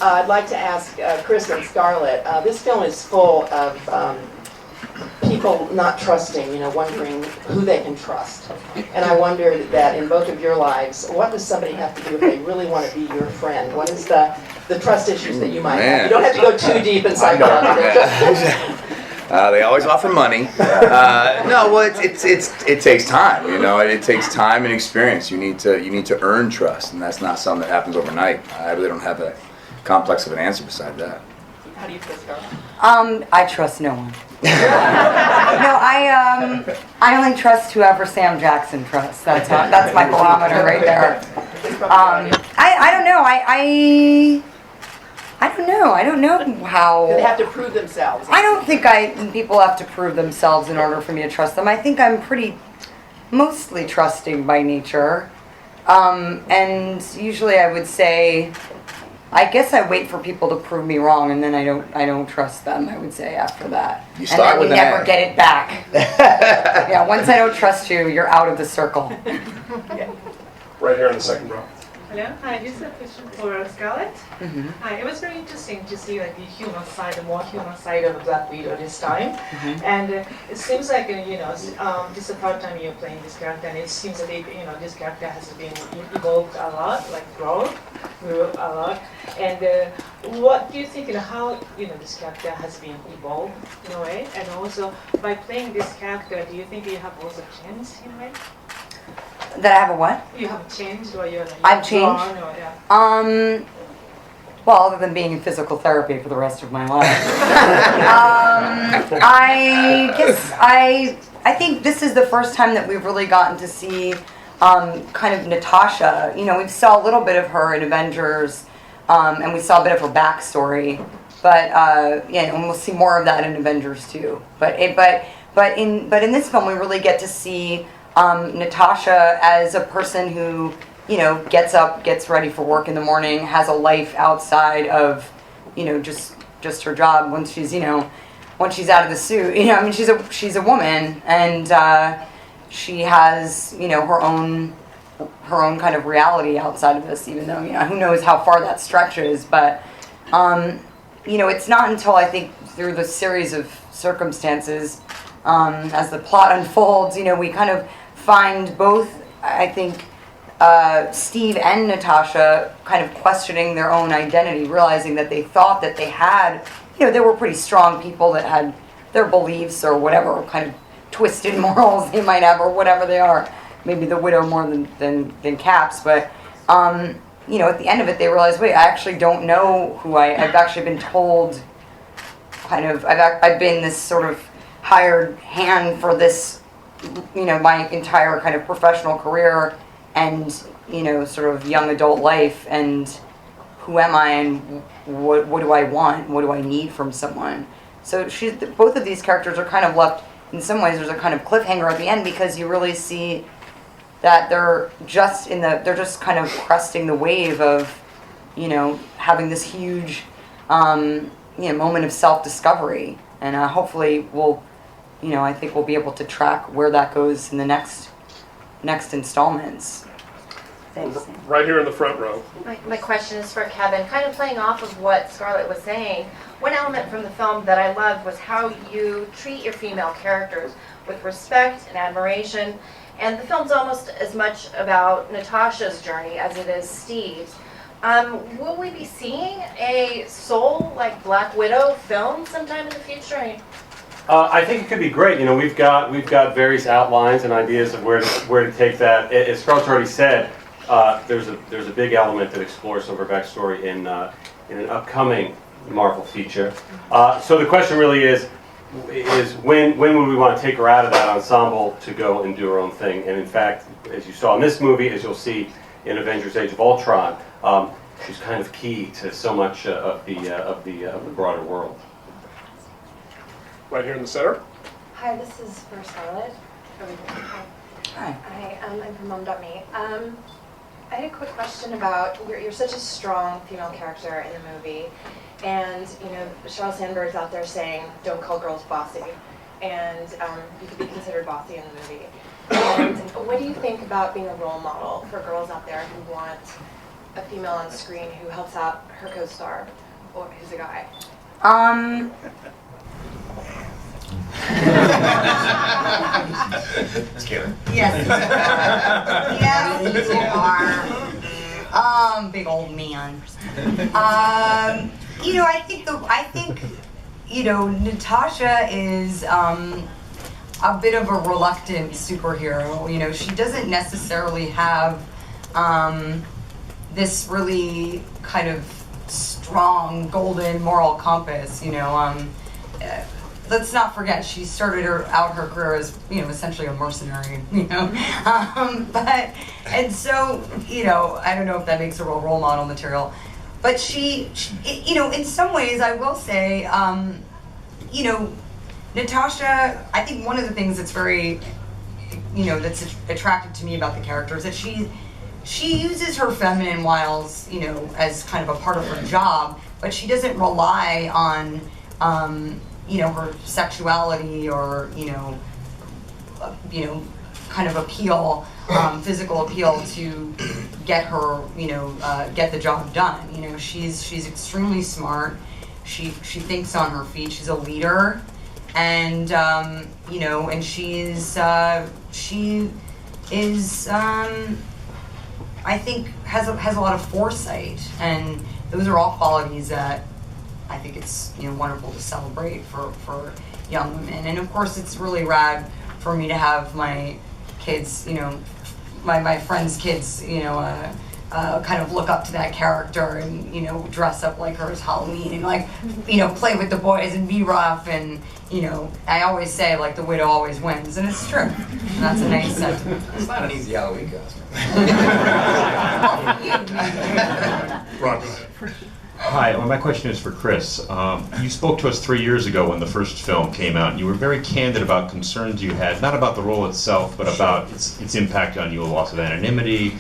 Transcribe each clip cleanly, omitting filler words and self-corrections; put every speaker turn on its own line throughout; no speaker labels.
I'd like to ask Chris and Scarlett. This film is full of people not trusting, wondering who they can trust. And I wondered that in both of your lives, what does somebody have to do if they really want to be your friend? What is the trust issues that you might have? You don't have to go too deep in psychology.
They always offer money. No, well, it takes time. It takes time and experience. You need to earn trust, and that's not something that happens overnight. I really don't have a complex of an answer beside that.
How do you feel, Scarlett?
I trust no one. No, I only trust whoever Sam Jackson trusts. That's my barometer right there. I don't know. I don't know. I don't know how.
Do they have to prove themselves?
I don't think people have to prove themselves in order for me to trust them. I think I'm mostly trusting by nature, and usually I would say, I guess I wait for people to prove me wrong, and then I don't trust them. I would say after that,
you start with
and then we never get it back. Yeah, once I don't trust you, you're out of the circle.
Yeah.
Right here in the second row.
Hello. Hi, this is a question for Scarlett.
Mm-hmm.
Hi, it was very interesting to see like the more human side of Black Widow this time.
Mm-hmm.
And it seems like this is the third time you're playing this character, and it seems that this character has been evolved a lot, like grew a lot. And what do you think? How this character has been evolved in a way, and also by playing this character, do you think you have also changed in a way?
That I have a what?
You have changed, or you're
I've changed?
drawn, or, yeah.
Well, other than being in physical therapy for the rest of my life. I guess I think this is the first time that we've really gotten to see kind of Natasha. We saw a little bit of her in Avengers, and we saw a bit of her backstory. But and we'll see more of that in Avengers too. But in this film, we really get to see Natasha as a person who, gets up, gets ready for work in the morning, has a life outside of, just her job. Once she's out of the suit, she's a woman, and she has, her own kind of reality outside of this. Even though, who knows how far that stretches, but it's not until I think through the series of circumstances, as the plot unfolds, we kind of find both, I think, Steve and Natasha kind of questioning their own identity, realizing that they thought that they had, they were pretty strong people that had their beliefs or whatever kind of twisted morals they might have or whatever they are. Maybe the widow more than Caps, but at the end of it, they realize, wait, I actually don't know who I've actually been told. Kind of, I've been this sort of hired hand for this, my entire kind of professional career and, sort of young adult life, and who am I and what do I want? What do I need from someone? So both of these characters are kind of left, in some ways, there's a kind of cliffhanger at the end because you really see that they're just kind of cresting the wave of, having this huge, moment of self-discovery. And hopefully I think we'll be able to track where that goes in the next installments. Thanks.
Right here in the front row.
My question is for Kevin. Kind of playing off of what Scarlett was saying, one element from the film that I loved was how you treat your female characters with respect and admiration. And the film's almost as much about Natasha's journey as it is Steve's. Will we be seeing a Soul like Black Widow film sometime in the future?
I think it could be great. We've got various outlines and ideas of where to take that. As Scarlett's already said, there's a big element that explores some of her backstory in an upcoming Marvel feature. So the question really is when would we want to take her out of that ensemble to go and do her own thing? And in fact, as you saw in this movie, as you'll see in Avengers: Age of Ultron, she's kind of key to so much of the broader world.
Right here in the center.
Hi, this is for Scarlett.
Hi.
I'm from Mom.me. I had a quick question about, you're such a strong female character in the movie, and Sheryl Sandberg's out there saying, don't call girls bossy, and you could be considered bossy in the movie. And what do you think about being a role model for girls out there who want a female on screen who helps out her co-star, or who's a guy?
It's Kayla.
Yes. Yes, you are. Big old man. You know, I think, you know, Natasha is a bit of a reluctant superhero. You know, she doesn't necessarily have this really kind of strong golden moral compass. You know, let's not forget she started out her career as, you know, essentially a mercenary. You know, and so, you know, I don't know if that makes her a role model material. But she, you know, in some ways, I will say, you know, Natasha, I think one of the things that's very, you know, that's attractive to me about the character is that she uses her feminine wiles, you know, as kind of a part of her job, but she doesn't rely on, you know, her sexuality or, you know, kind of appeal, physical appeal to get her, you know, get the job done. You know, she's extremely smart. She thinks on her feet. She's a leader, and you know, and she is I think has a lot of foresight, and those are all qualities that I think it's, you know, wonderful to celebrate for young women. And of course, it's really rad for me to have my kids, you know, my friends' kids, you know, kind of look up to that character and, you know, dress up like her as Halloween and, like, you know, play with the boys and be rough. And, you know, I always say, like, the widow always wins, and it's true. And that's a nice sentiment.
It's not an easy Halloween costume.
Ron, go ahead.
Hi, well, my question is for Chris. You spoke to us 3 years ago when the first film came out, and you were very candid about concerns you had, not about the role itself, but about its impact on you, a loss of anonymity,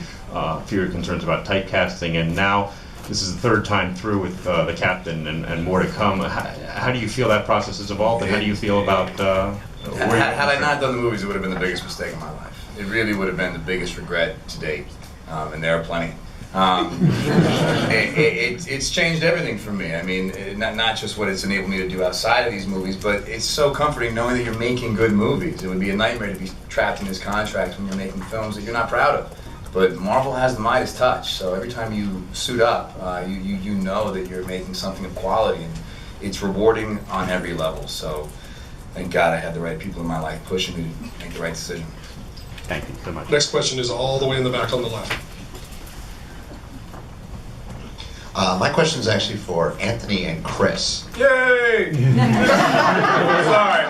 fear concerns about typecasting, and now this is the third time through with the captain and more to come. How do you feel that process has evolved, and how do you feel about
Had I not done the movies, it would have been the biggest mistake of my life. It really would have been the biggest regret to date, and there are plenty. It's changed everything for me. I mean, not just what it's enabled me to do outside of these movies, but it's so comforting knowing that you're making good movies. It would be a nightmare to be trapped in this contract when you're making films that you're not proud of. But Marvel has the Midas touch, so every time you suit up, you know that you're making something of quality, and it's rewarding on every level. So thank God I had the right people in my life pushing me to make the right decision.
Thank you so much.
Next question is all the way in the back on the left.
My question is actually for Anthony and Chris.
Yay! sorry,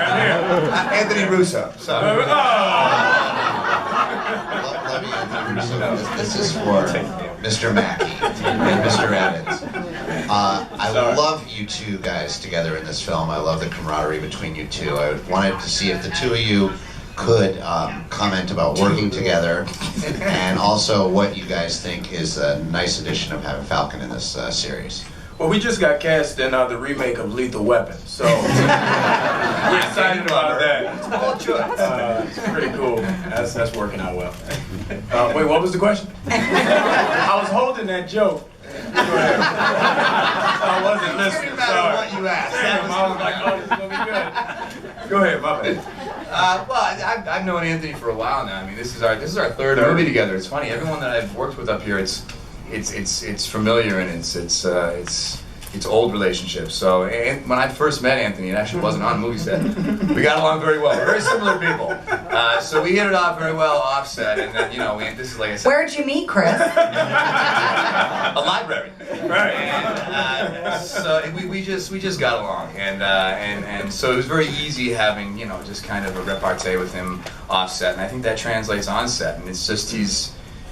I'm here. Anthony Russo, sorry.
Let me introduce you. This is for Mr. Mackey and Mr. Evans. I love you two guys together in this film. I love the camaraderie between you two. I wanted to see if the two of you could comment about working together, and also what you guys think is a nice addition of having Falcon in this series.
Well, we just got cast in the remake of Lethal Weapon, so we're excited about that. It's pretty cool. That's working out well. Wait, what was the question? I was holding that joke. I wasn't listening. Sorry.
What you asked.
Damn, I was like, oh, this is gonna be good. Go ahead, my bad.
Well, I've known Anthony for a while now. I mean, this is our third movie together. It's funny. Everyone that I've worked with up here, it's familiar, and it's old relationships. So when I first met Anthony, it actually wasn't on a movie set. We got along very well. We're very similar people. So we hit it off very well offset, and then, you know, this is like I said.
Where'd you meet, Chris?
A library.
Right.
And so we just got along, and so it was very easy having, you know, just kind of a repartee with him offset, and I think that translates on set, and it's just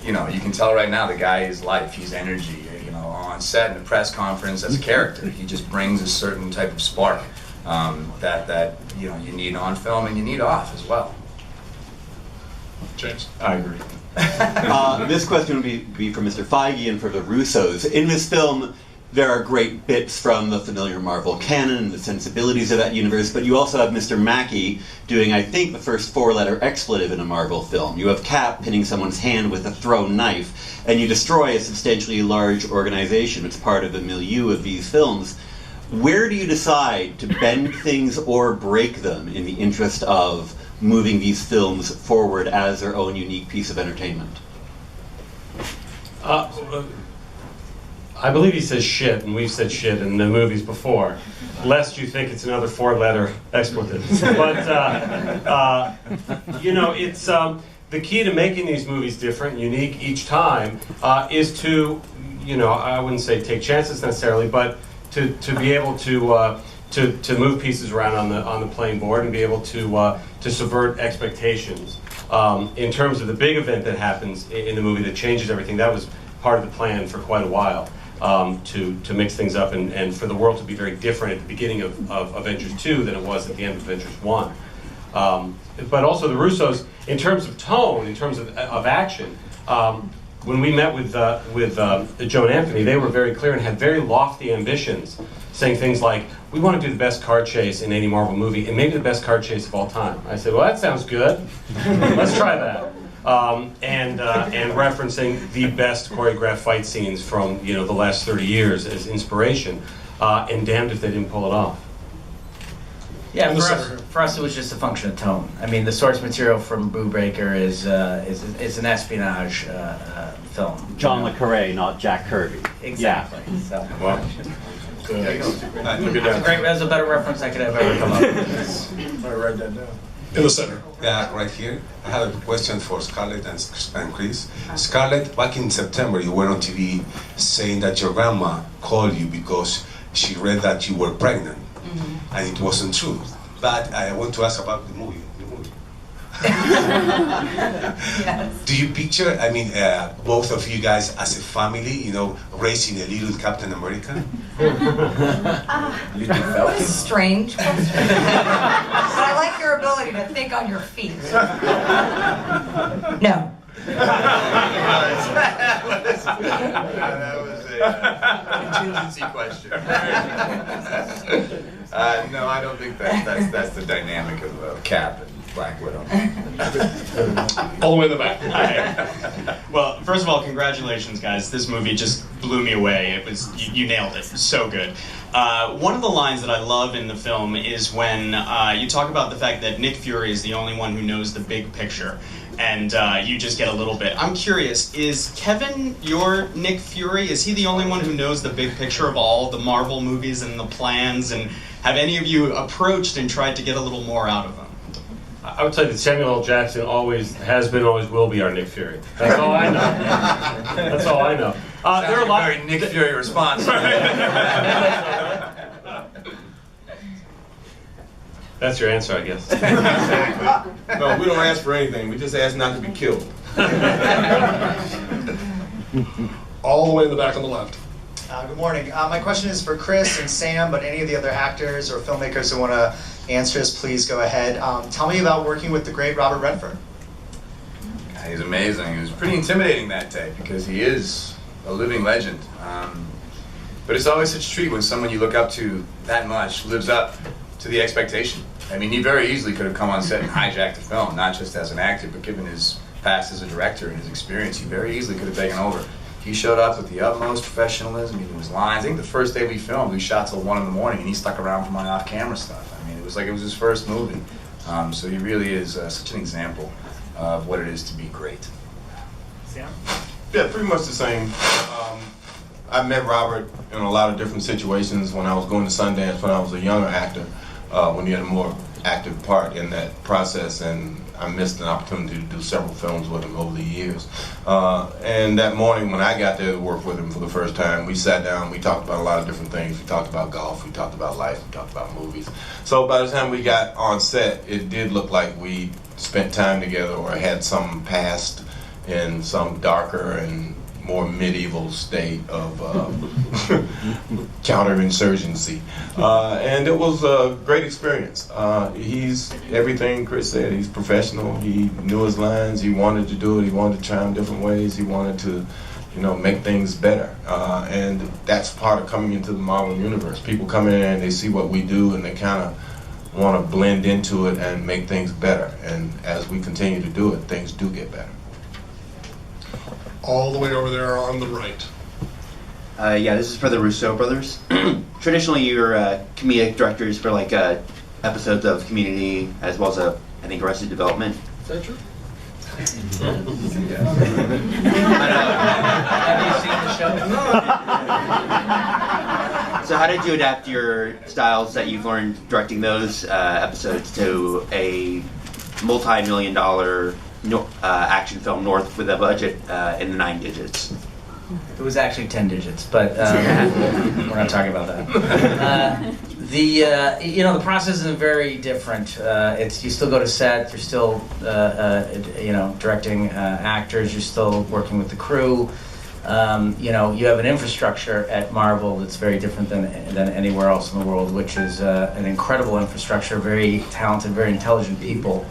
you know, you can tell right now the guy is life. He's energy. You know, on set in a press conference as a character, he just brings a certain type of spark that you know you need on film and you need off as well.
James.
I agree.
This question would be for Mr. Feige and for the Russos. In this film, there are great bits from the familiar Marvel canon and the sensibilities of that universe, but you also have Mr. Mackey doing, I think, the first 4-letter expletive in a Marvel film. You have Cap pinning someone's hand with a thrown knife, and you destroy a substantially large organization. It's part of the milieu of these films. Where do you decide to bend things or break them in the interest of moving these films forward as their own unique piece of entertainment?
I believe he says shit, and we've said shit in the movies before, lest you think it's another 4-letter expletive. But, you know, it's the key to making these movies different, unique each time, is to, you know, I wouldn't say take chances necessarily, but to be able to move pieces around on the playing board and be able to subvert expectations. In terms of the big event that happens in the movie that changes everything, that was part of the plan for quite a while, to mix things up and for the world to be very different at the beginning of Avengers 2 than it was at the end of Avengers 1. But also the Russos, in terms of tone, in terms of action, when we met with Joe and Anthony, they were very clear and had very lofty ambitions, saying things like, we want to do the best car chase in any Marvel movie, and maybe the best car chase of all time. I said, well, that sounds good. Let's try that. And referencing the best choreographed fight scenes from, you know, the last 30 years as inspiration, and damned if they didn't pull it off.
Yeah, for us it was just a function of tone. I mean, the source material from Boo Breaker is an espionage film.
John le Carre, not Jack Kirby.
Exactly.
Yeah.
So.
Wow.
There you go. That's a better reference I could have ever come up with.
I write that down.
In the center.
Yeah, right here. I have a question for Scarlett and Chris. Scarlett, back in September, you were on TV saying that your grandma called you because she read that you were pregnant, and it wasn't true. But I want to ask about the movie.
Yes.
Do you picture, I mean, both of you guys as a family, you know, raising a little Captain America?
What a strange question. But I like your ability to think on your feet. No.
That was a contingency question. No, I don't think that's the dynamic of Cap and Black Widow.
All the way in the back.
Hi. Well, first of all, congratulations, guys. This movie just blew me away. It was you nailed it. So good. One of the lines that I love in the film is when you talk about the fact that Nick Fury is the only one who knows the big picture, and you just get a little bit. I'm curious, is Kevin your Nick Fury? Is he the only one who knows the big picture of all the Marvel movies and the plans? And have any of you approached and tried to get a little more out of him?
I would say that Samuel L. Jackson always has been, always will be our Nick Fury. That's all I know. That's all I know. There are a lot.
Very Nick Fury response.
That's your answer, I guess.
No, we don't ask for anything. We just ask not to be killed.
All the way in the back on the left.
Good morning. My question is for Chris and Sam, but any of the other actors or filmmakers who want to answer this, please go ahead. Tell me about working with the great Robert Redford.
He's amazing. It was pretty intimidating that day because he is a living legend. But it's always such a treat when someone you look up to that much lives up to the expectation. I mean, he very easily could have come on set and hijacked the film, not just as an actor, but given his past as a director and his experience, he very easily could have taken over. He showed up with the utmost professionalism, even his lines. I think the first day we filmed, we shot till 1 in the morning, and he stuck around for my off-camera stuff. I mean, it was like it was his first movie. So he really is such an example of what it is to be great.
Yeah, pretty much the same. I met Robert in a lot of different situations when I was going to Sundance when I was a younger actor, when he had a more active part in that process, and I missed an opportunity to do several films with him over the years. And that morning when I got there to work with him for the first time, we sat down, we talked about a lot of different things. We talked about golf, we talked about life, we talked about movies. So by the time we got on set, it did look like we spent time together or had some past in some darker and more medieval state of counterinsurgency. And it was a great experience. He's everything Chris said. He's professional. He knew his lines. He wanted to do it. He wanted to try them different ways. He wanted to make things better. And that's part of coming into the Marvel Universe. People come in and they see what we do and they kind of want to blend into it and make things better. And as we continue to do it, things do get better.
All the way over there on the right.
Yeah, this is for the Russo brothers. Traditionally, you're comedic directors for like episodes of Community, as well as I think Arrested Development.
Is that true?
Have you seen the show?
So how did you adapt your styles that you've learned directing those episodes to a multi-million-dollar action film North with a budget in the 9 digits?
It was actually 10 digits, but we're not talking about that. The process is very different. You still go to set. You're still directing actors. You're still working with the crew. You have an infrastructure at Marvel that's very different than anywhere else in the world, which is an incredible infrastructure, very talented, very intelligent people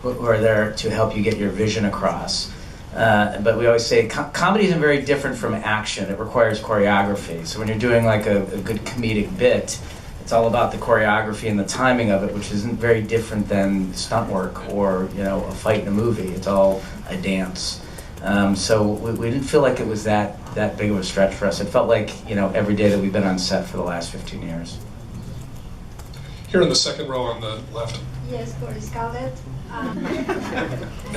who are there to help you get your vision across. But we always say comedy isn't very different from action. It requires choreography. So when you're doing like a good comedic bit, it's all about the choreography and the timing of it, which isn't very different than stunt work or a fight in a movie. It's all a dance. So we didn't feel like it was that big of a stretch for us. It felt like every day that we've been on set for the last 15 years.
Here in the second row on the left.
Yes, for Scarlett.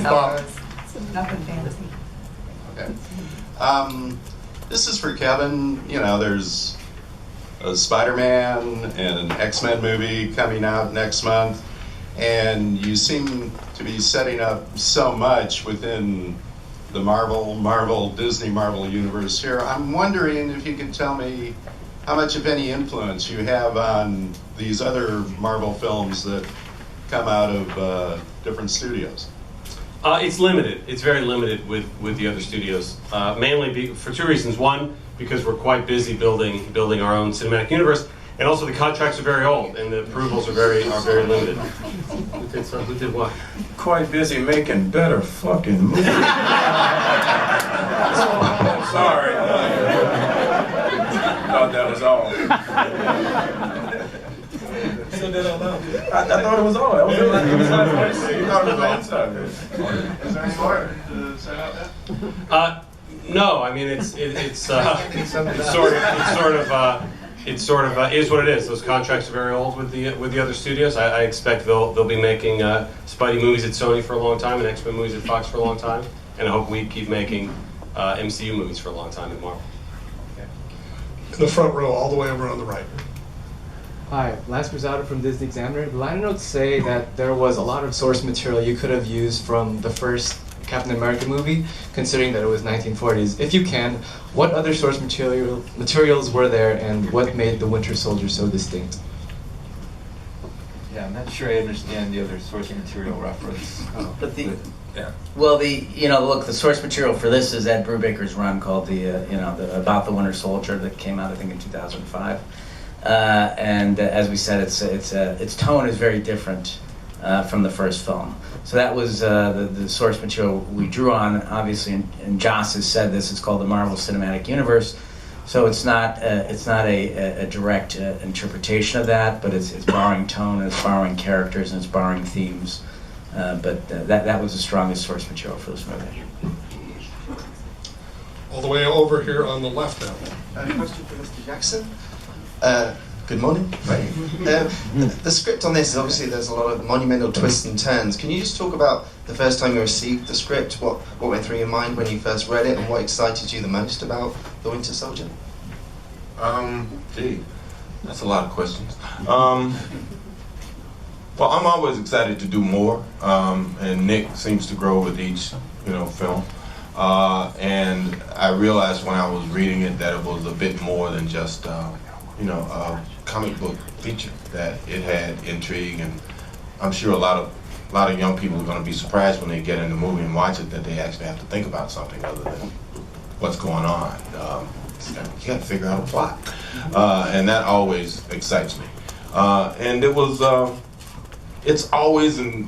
Bob.
Nothing fancy.
Okay. This is for Kevin. There's a Spider-Man and an X-Men movie coming out next month, and you seem to be setting up so much within the Disney Marvel universe here. I'm wondering if you can tell me how much, if any, influence you have on these other Marvel films that come out of different studios.
It's limited. It's very limited with the other studios, mainly for 2 reasons. One, because we're quite busy building our own cinematic universe, and also the contracts are very old and the approvals are very limited. Who did what?
Quite busy making better fucking movies. Sorry. Thought that was all. I thought it was all. You thought it was all. Is there any more to say about that?
No, I mean it sort of is what it is. Those contracts are very old with the other studios. I expect they'll be making Spidey movies at Sony for a long time and X-Men movies at Fox for a long time, and I hope we keep making MCU movies for a long time at Marvel.
In the front row, all the way over on the right.
Hi, Lance Cruzado from Disney Examiner. The liner notes say that there was a lot of source material you could have used from the first Captain America movie, considering that it was 1940s. If you can, what other source materials were there, and what made the Winter Soldier so distinct?
Yeah, I'm not sure I understand the other source material reference.
But look, the source material for this is Ed Brubaker's run called the About the Winter Soldier that came out I think in 2005. And as we said, its tone is very different from the first film. So that was the source material we drew on. Obviously, and Joss has said this. It's called the Marvel Cinematic Universe. So it's not a direct interpretation of that, but it's borrowing tone, and it's borrowing characters, and it's borrowing themes. But that was the strongest source material for this movie.
All the way over here on the left now.
Question for Mr. Jackson. Good morning. The script on this is obviously there's a lot of monumental twists and turns. Can you just talk about the first time you received the script? What went through your mind when you first read it, and what excited you the most about The Winter Soldier?
Gee, that's a lot of questions. Well, I'm always excited to do more, and Nick seems to grow with each, film. And I realized when I was reading it that it was a bit more than just, a comic book feature. That it had intrigue, and I'm sure a lot of young people are going to be surprised when they get in the movie and watch it that they actually have to think about something other than what's going on. You got to figure out a plot, and that always excites me. And it was. It's always a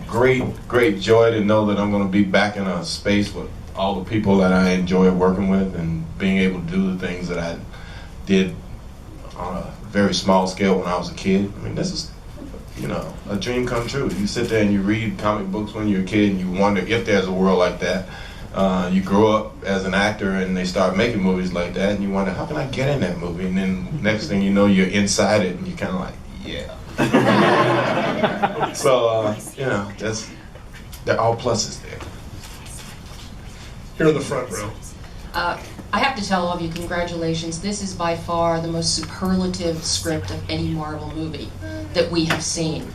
great joy to know that I'm going to be back in a space with
all the people that I enjoy working with and being able to do the things that I did on a very small scale when I was a kid. I mean, this is, you know, a dream come true. You sit there and you read comic books when you're a kid and you wonder if there's a world like that. You grow up as an actor and they start making movies like that and you wonder, how can I get in that movie? And then next thing you know, you're inside it and you're kind of like, yeah. So, you know, they're all pluses there.
Here in the front row.
I have to tell all of you, congratulations. This is by far the most superlative script of any Marvel movie that we have seen.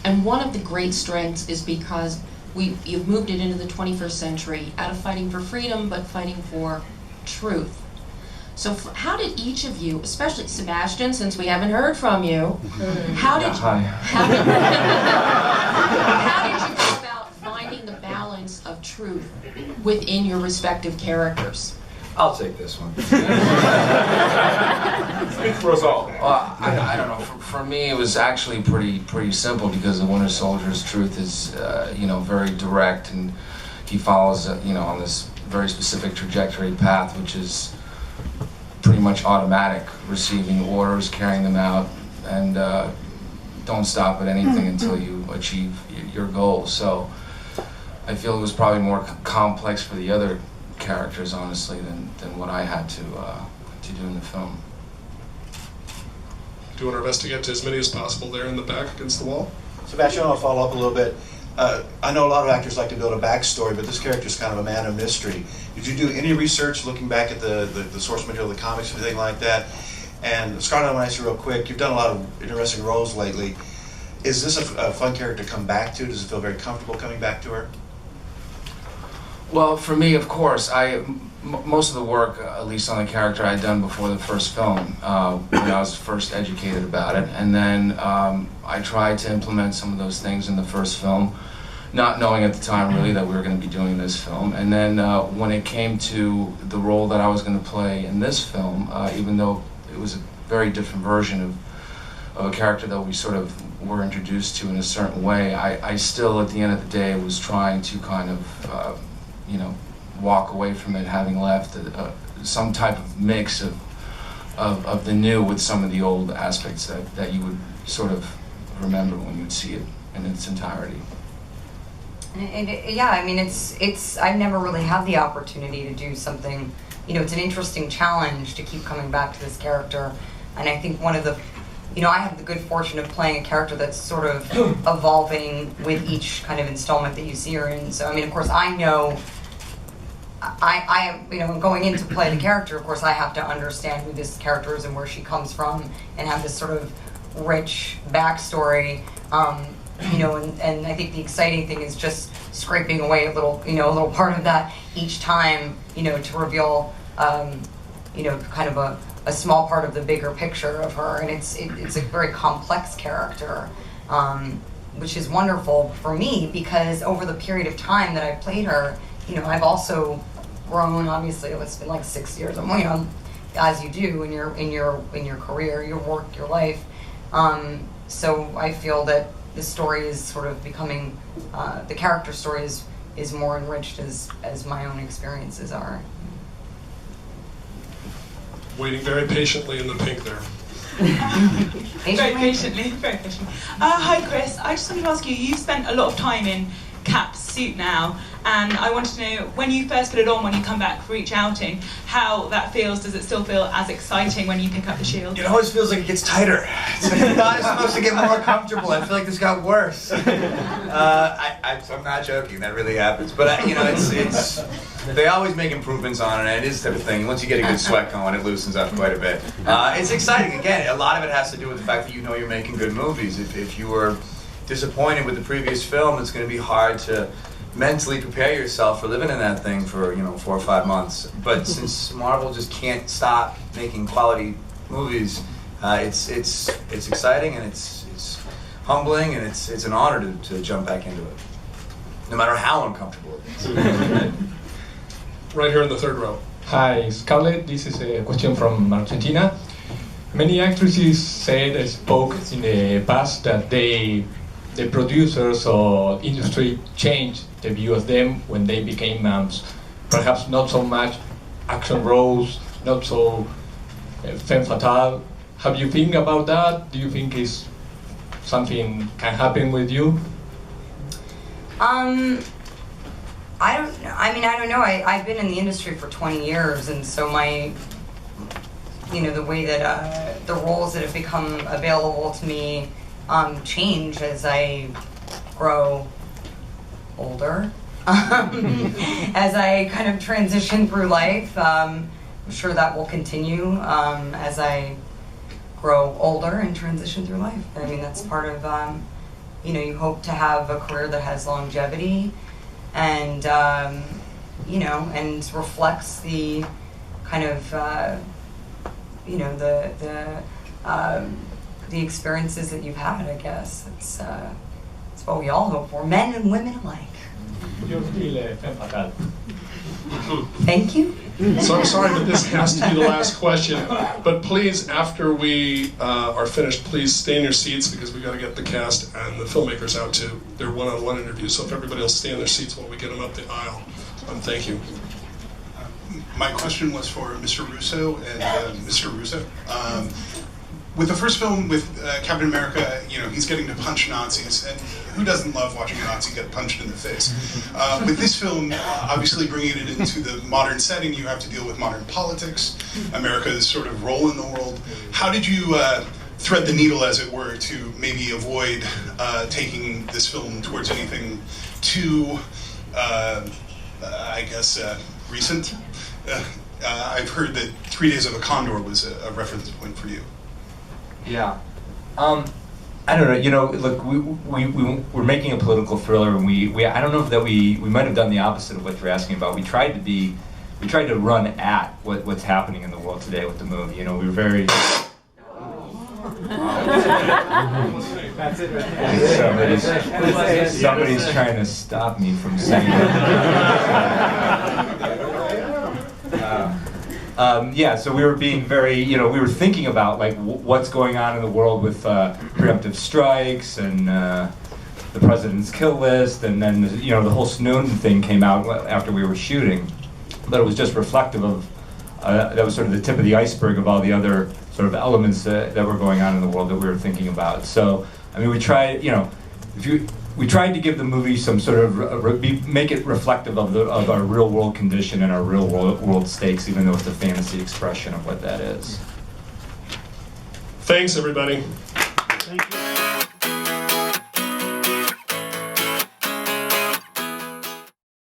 And one of the great strengths is because you've moved it into the 21st century out of fighting for freedom, but fighting for truth. So how did each of you, especially Sebastian, since we haven't heard from you, how did you go about finding the balance of truth within your respective characters?
I'll take this one.
Speak for us all.
Well, I don't know. For me, it was actually pretty simple because the Winter Soldier's truth is, you know, very direct, and he follows, you know, on this very specific trajectory path, which is pretty much automatic, receiving orders, carrying them out, and don't stop at anything until you achieve your goals. So I feel it was probably more complex for the other characters, honestly, than what I had to do in the film.
Doing our best to get to as many as possible there in the back against the wall.
Sebastian, I'll follow up a little bit. I know a lot of actors like to build a backstory, but this character is kind of a man of mystery. Did you do any research looking back at the source material, the comics, anything like that? And Scarlett, I want to ask you real quick, you've done a lot of interesting roles lately. Is this a fun character to come back to? Does it feel very comfortable coming back to her?
Well, for me, of course, most of the work, at least on the character, I'd done before the first film, when I was first educated about it, and then I tried to implement some of those things in the first film, not knowing at the time really that we were going to be doing this film. And then when it came to the role that I was going to play in this film, even though it was a very different version of a character that we sort of were introduced to in a certain way, I still, at the end of the day, was trying to kind of you know, walk away from it having left some type of mix of the new with some of the old aspects that you would sort of remember when you'd see it in its entirety.
And yeah, I mean, I've never really had the opportunity to do something, you know, it's an interesting challenge to keep coming back to this character. And I think one of the, you know, I have the good fortune of playing a character that's sort of evolving with each kind of installment that you see her in. So, I mean, of course, I know, you know, going in to play the character, of course, I have to understand who this character is and where she comes from and have this sort of rich backstory. You know, and I think the exciting thing is just scraping away a little part of that each time, you know, to reveal, you know, kind of a small part of the bigger picture of her. And it's a very complex character, which is wonderful for me because over the period of time that I've played her, you know, I've also grown. Obviously, it's been like 6 years. I'm, you know, as you do in your career, your work, your life. So I feel that the story is sort of becoming, the character story is more enriched as my own experiences are.
Waiting very patiently in the pink there.
Very patiently. Hi Chris, I just wanted to ask you, you've spent a lot of time in Cap's suit now, and I wanted to know, when you first put it on, when you come back for each outing, how that feels. Does it still feel as exciting when you pick up the shield?
It always feels like it gets tighter. It's like I thought it's supposed to get more comfortable. I feel like this got worse. I'm not joking. That really happens. But you know, it's they always make improvements on it. And it is the type of thing. Once you get a good sweat going, it loosens up quite a bit. It's exciting. Again, a lot of it has to do with the fact that you know you're making good movies. If you were disappointed with the previous film, it's going to be hard to mentally prepare yourself for living in that thing for, you know, 4 or 5 months. But since Marvel just can't stop making quality movies, it's exciting and it's humbling and it's an honor to jump back into it, no matter how uncomfortable it is.
Right here in the third row.
Hi, Scarlett. This is a question from Argentina. Many actresses said, spoke in the past that the producers or industry changed the view of them when they became moms. perhaps not so much action roles, not so femme fatale. Have you think about that? Do you think is something can happen with you?
I don't know. I mean, I don't know. I've been in the industry for 20 years, and so my, the way that the roles that have become available to me change as I grow older. As I kind of transition through life, I'm sure that will continue as I grow older and transition through life. I mean, that's part of, you hope to have a career that has longevity and, and reflects the kind of, the experiences that you've had, I guess. It's what we all hope for, men and women alike.
You're still femme fatale.
Thank you.
So I'm sorry, but this has to be the last question. But please, after we are finished, please stay in your seats because we got to get the cast and the filmmakers out to their one-on-one interviews. So if everybody will stay in their seats while we get them up the aisle. Thank you.
My question was for Mr. Russo and Mr. Russo. With the first film with Captain America, he's getting to punch Nazis, and who doesn't love watching a Nazi get punched in the face? With this film, obviously bringing it into the modern setting, you have to deal with modern politics, America's sort of role in the world. How did you thread the needle, as it were, to maybe avoid taking this film towards anything too, recent? I've heard that 3 Days of a Condor was a reference point for you.
Yeah. I don't know. Look, we're making a political thriller, and we I don't know that we might have done the opposite of what you're asking about. We tried to run at what's happening in the world today with the movie. We were very.
That's it right there.
Somebody's trying to stop me from saying that. So we were being very, we were thinking about what's going on in the world with preemptive strikes and the president's kill list, and then the whole Snowden thing came out after we were shooting, but it was just reflective of that was sort of the tip of the iceberg of all the other sort of elements that were going on in the world that we were thinking about. So I mean, we tried, we tried to give the movie some sort of make it reflective of our real world condition and our real world stakes, even though it's a fantasy expression of what that is.
Thanks, everybody.
Thank you.